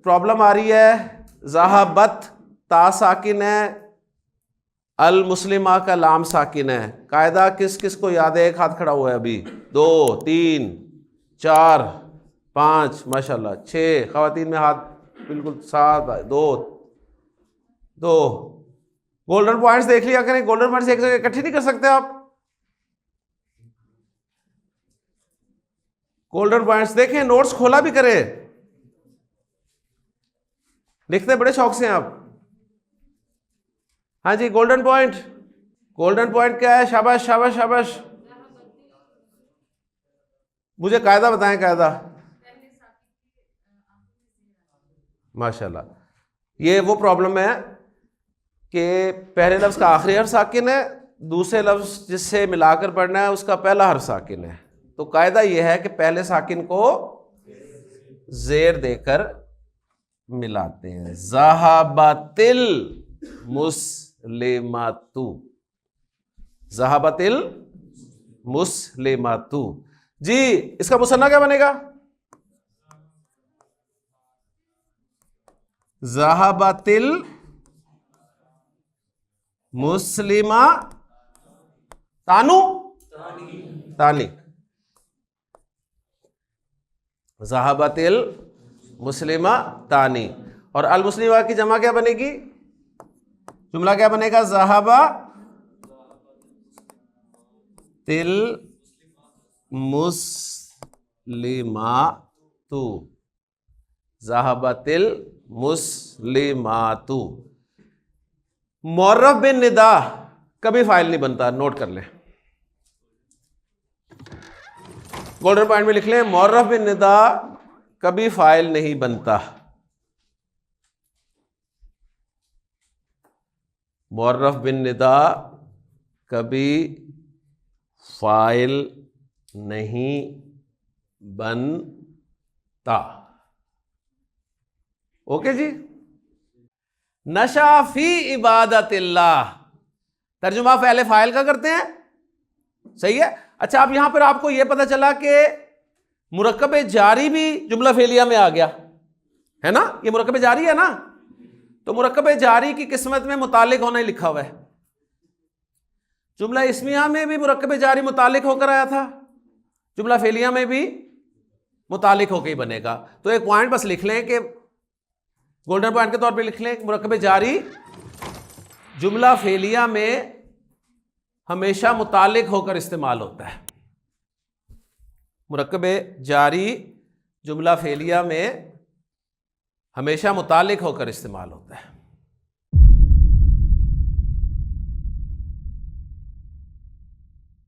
Problem आ रही है, ज़हाबत ता साकिन है, अल मुस्लिमा का लाम साकिन है। कायदा किस किस को याद है? एक हाथ खड़ा हुआ है अभी। 2 3 4 5 माशाल्लाह, 6 खवातीन में हाथ बिल्कुल 7 2 2। गोल्डन पॉइंट्स देख लिया करें, गोल्डन पॉइंट्स एक जगह इकट्ठे नहीं कर सकते आप। गोल्डन पॉइंट्स देखें, नोट्स खोला भी करें, लिखते बड़े शौक से हैं आप। हाँ जी, गोल्डन पॉइंट, गोल्डन पॉइंट क्या है? शाबाश शाबाश शाबाश। मुझे कायदा बताएं, कायदा। माशाल्लाह, ये वो प्रॉब्लम है कि पहले लफ्ज का आखिरी हर्फ साकिन है, दूसरे लफ्ज जिससे मिलाकर पढ़ना है उसका पहला हर्फ साकिन है। तो कायदा यह है कि पहले साकिन को जेर देकर मिलाते हैं। ज़हाबतिल मुस्लिमातु, ज़हाबतिल मुस्लिमातु। जी, इसका मुसन्ना क्या बनेगा? ज़हाबतिल मुस्लिमा तानु तानी, ज़हाबतिल मुस्लिमा तानी। और अल मुस्लिमा की जमा क्या बनेगी? जुमला क्या बनेगा? ज़हाबा तिल मुस्लिमातु, ज़हाबतिल मुस्लिमातु। मुअर्रफ बिन निदा कभी फाइल नहीं बनता, नोट कर लें, गोल्डन पॉइंट में लिख लें। मुअर्रफ बिन निदा कभी फाइल नहीं बनता, मुअर्रफ बिन निदा कभी फाइल नहीं बनता। ओके जी। नशा फी इबादतिल्लाह, तर्जुमा पहले फाइल का करते हैं, सही है। अच्छा, अब यहां पर आपको यह पता चला कि मुरक्कब जारी भी जुमला फेलिया में आ गया है ना, ये मुरक्कब जारी है ना। तो मुरक्कब जारी की किस्मत में मुतालिक होना ही लिखा हुआ है। जुमला इस्मिया में भी मुरक्कब जारी मुतालिक होकर आया था, जुमला फेलिया में भी मुतालिक होकर ही बनेगा। तो एक पॉइंट बस लिख लें कि गोल्डन पॉइंट के तौर पे लिख लें, मुरक्कब जारी जुमला फेलिया में हमेशा मुतालिक होकर इस्तेमाल होता है। मुरक्कब जारी जुमला फेलिया में हमेशा मुतालिक होकर इस्तेमाल होता है।